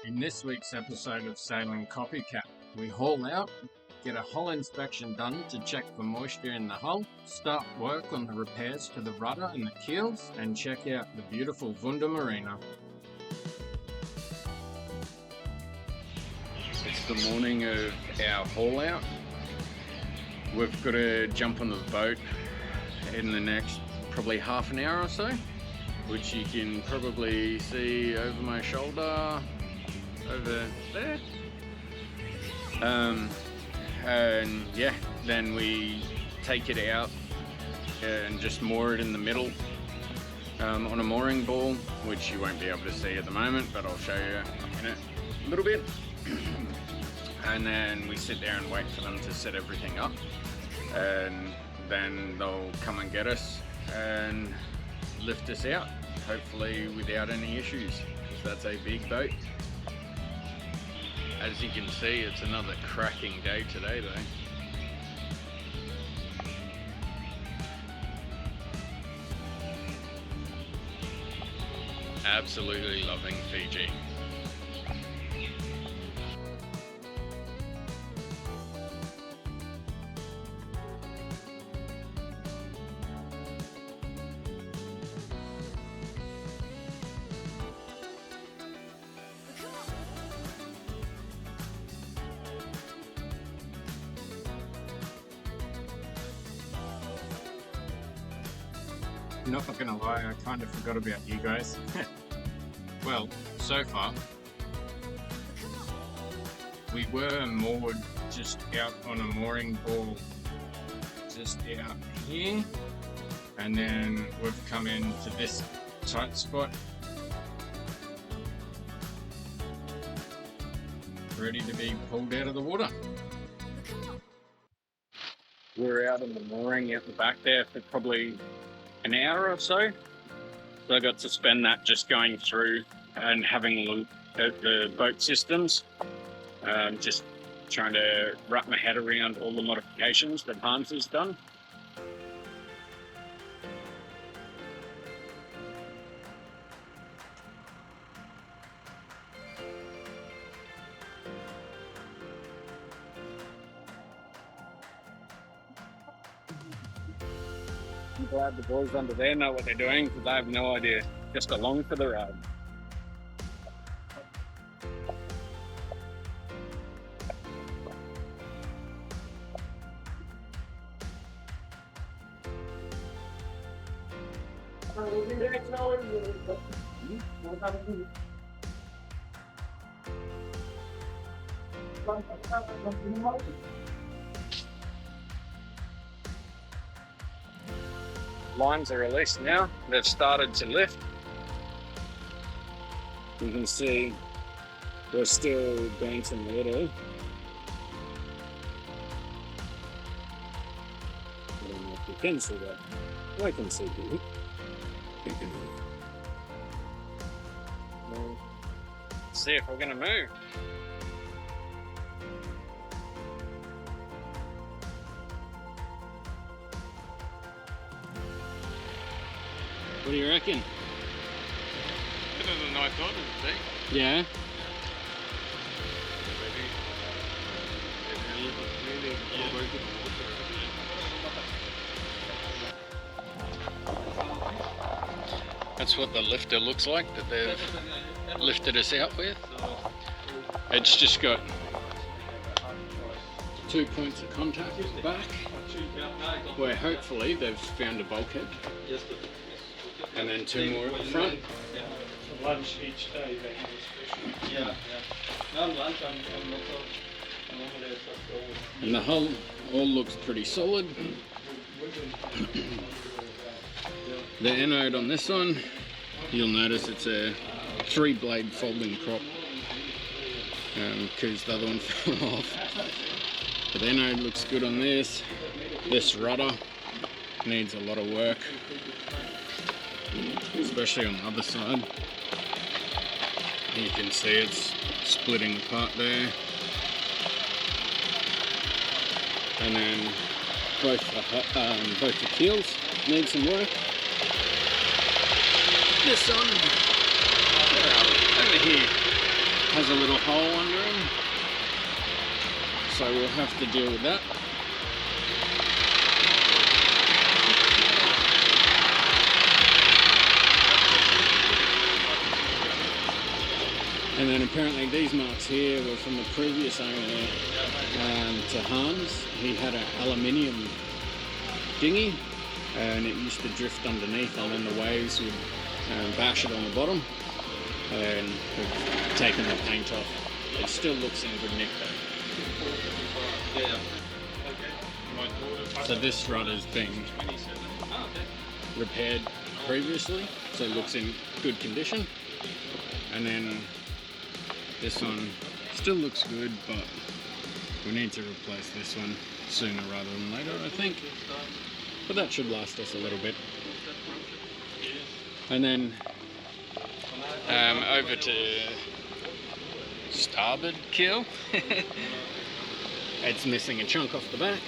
In this week's episode of Sailing Copycat, we haul out, get a hull inspection done to check for moisture in the hull, start work on the repairs to the rudder and the keels, and check out the beautiful Wunder Marina. It's the morning of our haul out. We've got to jump on the boat in the next probably half an hour or so, which you can probably see over my shoulder over there. And yeah, then we take it out and just moor it in the middle on a mooring ball, which you won't be able to see at the moment, but I'll show you in a little bit. And then we sit there and wait for them to set everything up, and then they'll come and get us and lift us out, hopefully without any issues, because that's a big boat. As you can see, it's another cracking day today though. Absolutely loving Fiji. Not gonna lie, I kind of forgot about you guys. Well, so far, we were moored just out on a mooring ball just out here, and then we've come into this tight spot, ready to be pulled out of the water. We're out on the mooring out the back there for probably an hour or so. So I got to spend that just going through and having a look at the boat systems, just trying to wrap my head around all the modifications that Hans has done. I'm glad the boys under there know what they're doing, because I have no idea. Just along for the ride. Lines are released now. They've started to lift. You can see we're still bouncing a little. I don't know if you can see that. I can see you. Let's see if we're going to move. What do you reckon? Better than I thought it would be. Yeah. That's what the lifter looks like that they've lifted us out with. It's just got 2 points of contact at the back, where hopefully they've found a bulkhead. And then 2 more at the front. For lunch each day they have a special. Yeah. No lunch, I'm not normally and the hull all looks pretty solid. The anode on this one, you'll notice it's a 3-blade folding prop, because the other one fell off. But the anode looks good on this. This rudder needs a lot of work, especially on the other side. You can see it's splitting apart there. And then both the keels need some work. This one, over here, has a little hole under him, so we'll have to deal with that. And then apparently these marks here were from the previous owner to Hans. He had an aluminium dinghy and it used to drift underneath, and then the waves would bash it on the bottom, and we've taken the paint off. It still looks in good nick though. So this rudder's been repaired previously, so it looks in good condition. And then this one still looks good, but we need to replace this one sooner rather than later, I think. But that should last us a little bit. And then over to starboard keel. It's missing a chunk off the back.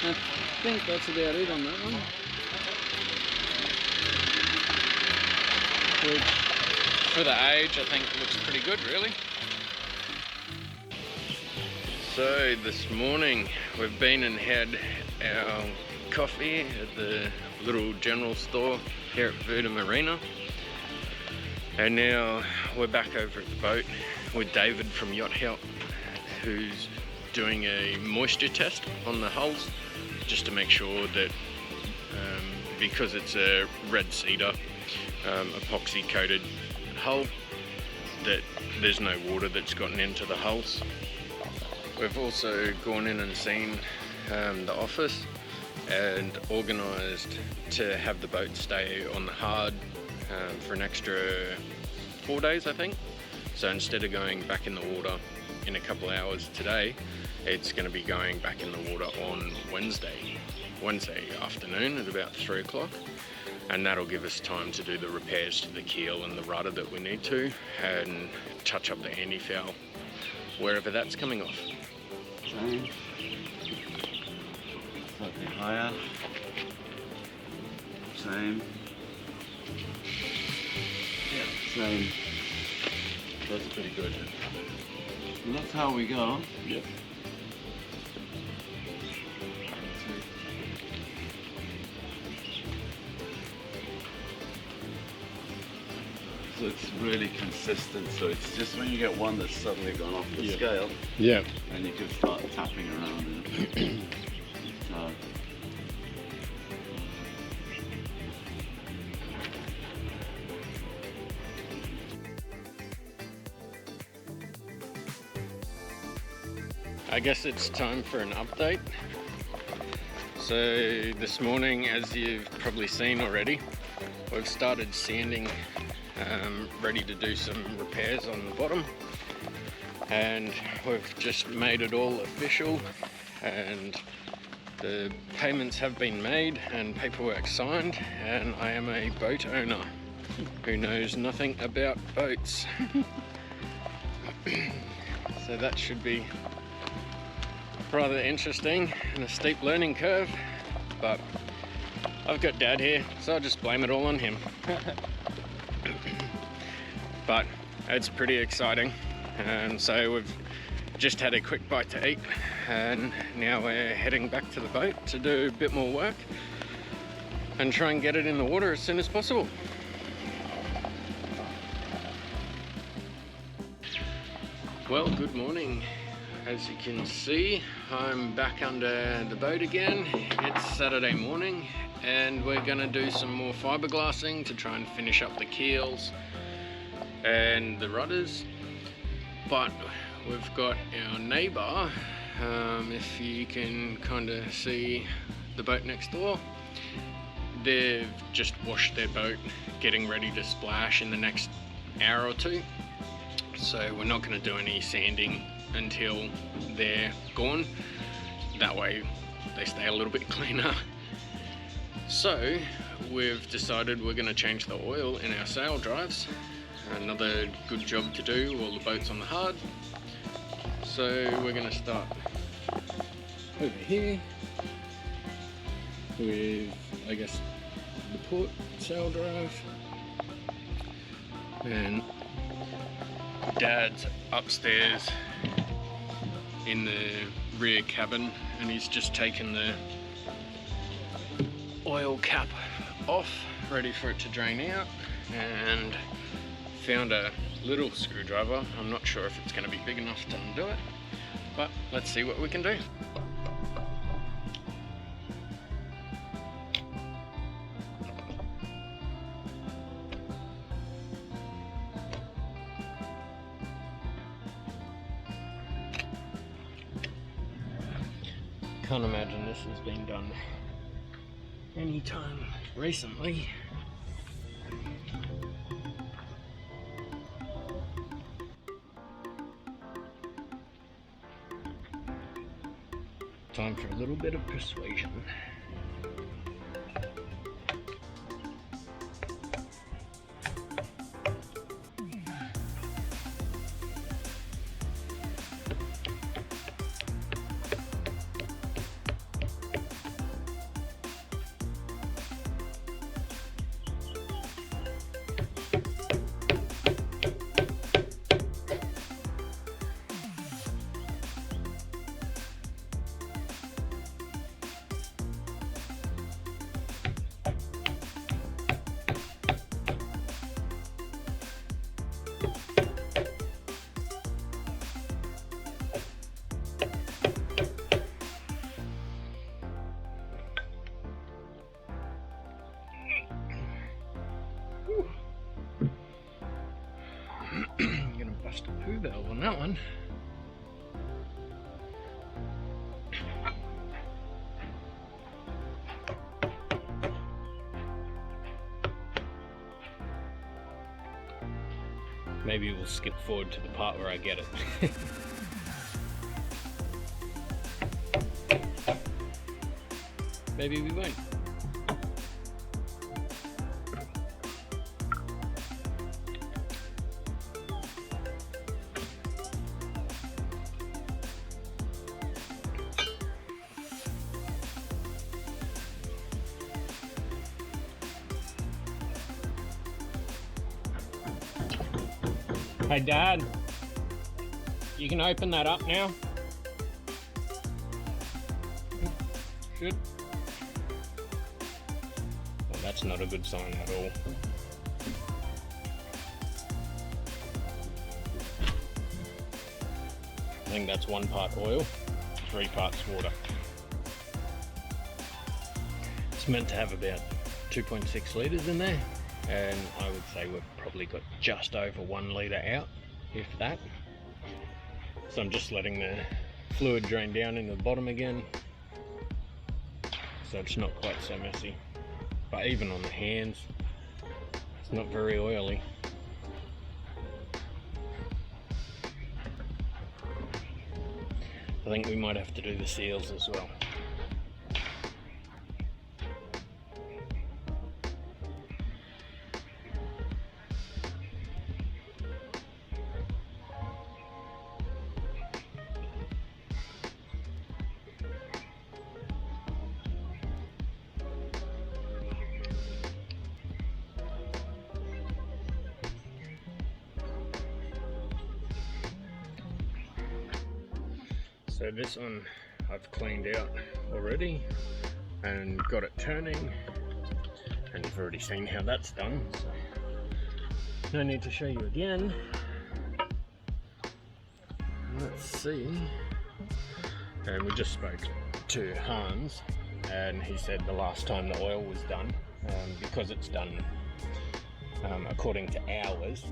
I think that's about it on that one. Which, for the age, I think looks pretty good, really. So this morning we've been and had our coffee at the little general store here at Verde Marina, and now we're back over at the boat with David from Yacht Help, who's doing a moisture test on the hulls just to make sure that because it's a red cedar epoxy coated hull, that there's no water that's gotten into the hulls. We've also gone in and seen the office and organised to have the boat stay on the hard for an extra 4 days, I think. So instead of going back in the water in a couple of hours today, it's going to be going back in the water on Wednesday afternoon at about 3 o'clock. And that'll give us time to do the repairs to the keel and the rudder that we need to, and touch up the anti-foul wherever that's coming off. Same. Slightly higher. Same. Yeah, same. That's pretty good. And that's how we go. Yep. So it's really consistent, so it's just when you get one that's suddenly gone off the scale, Yeah. and you can start tapping around it. So, I guess it's time for an update. So this morning, as you've probably seen already, we've started sanding, ready to do some repairs on the bottom, and we've just made it all official, and the payments have been made and paperwork signed, and I am a boat owner who knows nothing about boats. So that should be rather interesting and a steep learning curve, but I've got Dad here, so I'll just blame it all on him. But it's pretty exciting, and so we've just had a quick bite to eat, and now we're heading back to the boat to do a bit more work and try and get it in the water as soon as possible. Well, good morning. As you can see, I'm back under the boat again. It's Saturday morning, and we're going to do some more fiberglassing to try and finish up the keels and the rudders. But we've got our neighbour, if you can kind of see the boat next door, they've just washed their boat, getting ready to splash in the next hour or two. So we're not going to do any sanding until they're gone. That way they stay a little bit cleaner. So we've decided we're going to change the oil in our sail drives. Another good job to do while the boat's on the hard. So we're going to start over here with, I guess, the port sail drive, and Dad's upstairs in the rear cabin, and he's just taken the oil cap off, ready for it to drain out, and found a little screwdriver. I'm not sure if it's going to be big enough to undo it, but let's see what we can do. Can't imagine this has been done anytime recently. Time for a little bit of persuasion. I'm gonna bust a poo valve on that one. Maybe we'll skip forward to the part where I get it. Maybe we won't. Hey Dad, you can open that up now. Good. Well, that's not a good sign at all. I think that's 1 part oil, 3 parts water. It's meant to have about 2.6 litres in there, and I would say we've probably got just over 1 litre out, if that. So I'm just letting the fluid drain down into the bottom again, so it's not quite so messy. But even on the hands, it's not very oily. I think we might have to do the seals as well. So this one I've cleaned out already and got it turning, and you've already seen how that's done, so no need to show you again. Let's see. And we just spoke to Hans, and he said the last time the oil was done, because it's done according to hours,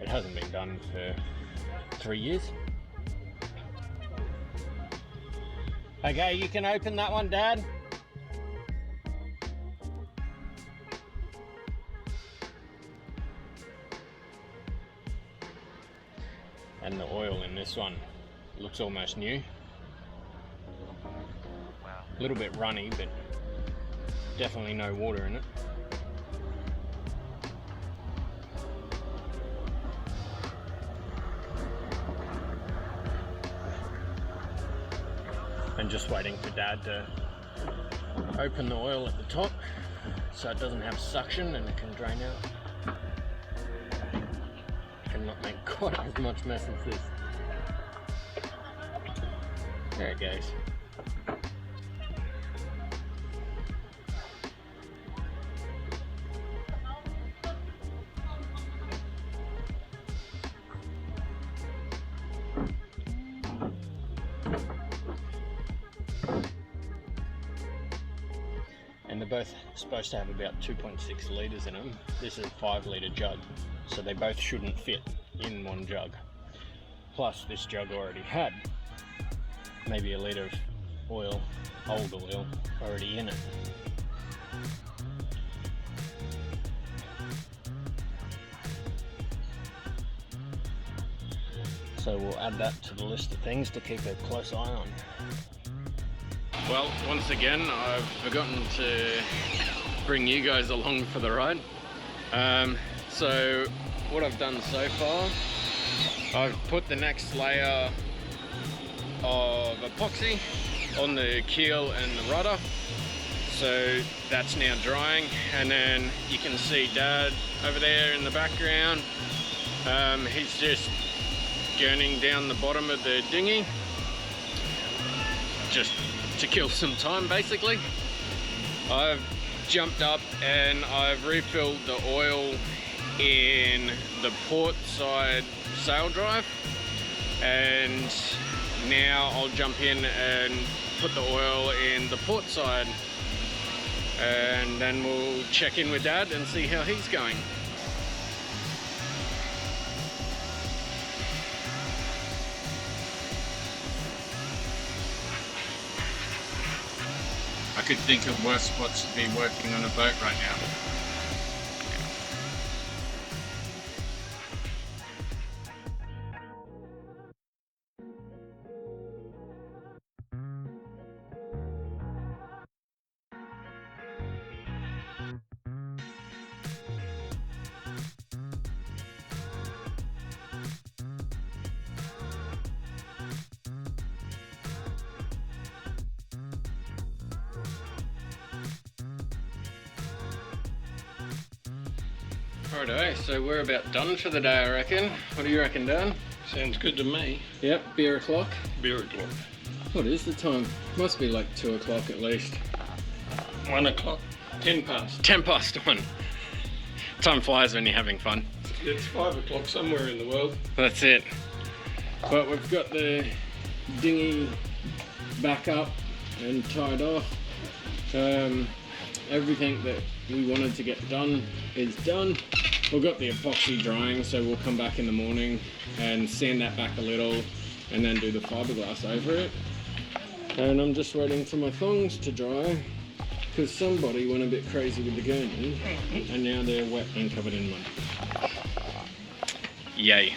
it hasn't been done for 3 years. Okay, you can open that one, Dad. And the oil in this one looks almost new. A little bit runny, but definitely no water in it. And just waiting for Dad to open the oil at the top so it doesn't have suction and it can drain out. Cannot make quite as much mess as this. There it goes. And they're both supposed to have about 2.6 litres in them. This is a 5 litre jug, so they both shouldn't fit in one jug. Plus this jug already had maybe a litre of oil, old oil, already in it. So we'll add that to the list of things to keep a close eye on. Well, once again, I've forgotten to bring you guys along for the ride. So what I've done so far, I've put the next layer of epoxy on the keel and the rudder. So that's now drying, and then you can see Dad over there in the background. He's just gurning down the bottom of the dinghy, just to kill some time basically. I've jumped up and I've refilled the oil in the port side sail drive, and now I'll jump in and put the oil in the port side, and then we'll check in with Dad and see how he's going. I could think of worse spots to be working on a boat right now. Righto, so we're about done for the day, I reckon. What do you reckon, Dan? Sounds good to me. Yep, beer o'clock. Beer o'clock. What is the time? Must be like 2 o'clock at least. 1 o'clock. 10 past. 10 past 1. Time flies when you're having fun. It's 5 o'clock somewhere in the world. That's it. But we've got the dinghy back up and tied off. Everything that we wanted to get done is done. We've got the epoxy drying, so we'll come back in the morning and sand that back a little and then do the fiberglass over it. And I'm just waiting for my thongs to dry because somebody went a bit crazy with the gurney and now they're wet and covered in mud. Yay.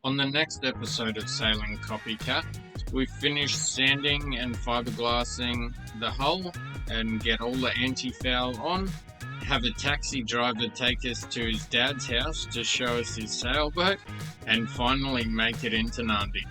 On the next episode of Sailing Copycat, we finished sanding and fiberglassing the hull and get all the anti-foul on, have a taxi driver take us to his dad's house to show us his sailboat, and finally make it into Nandi.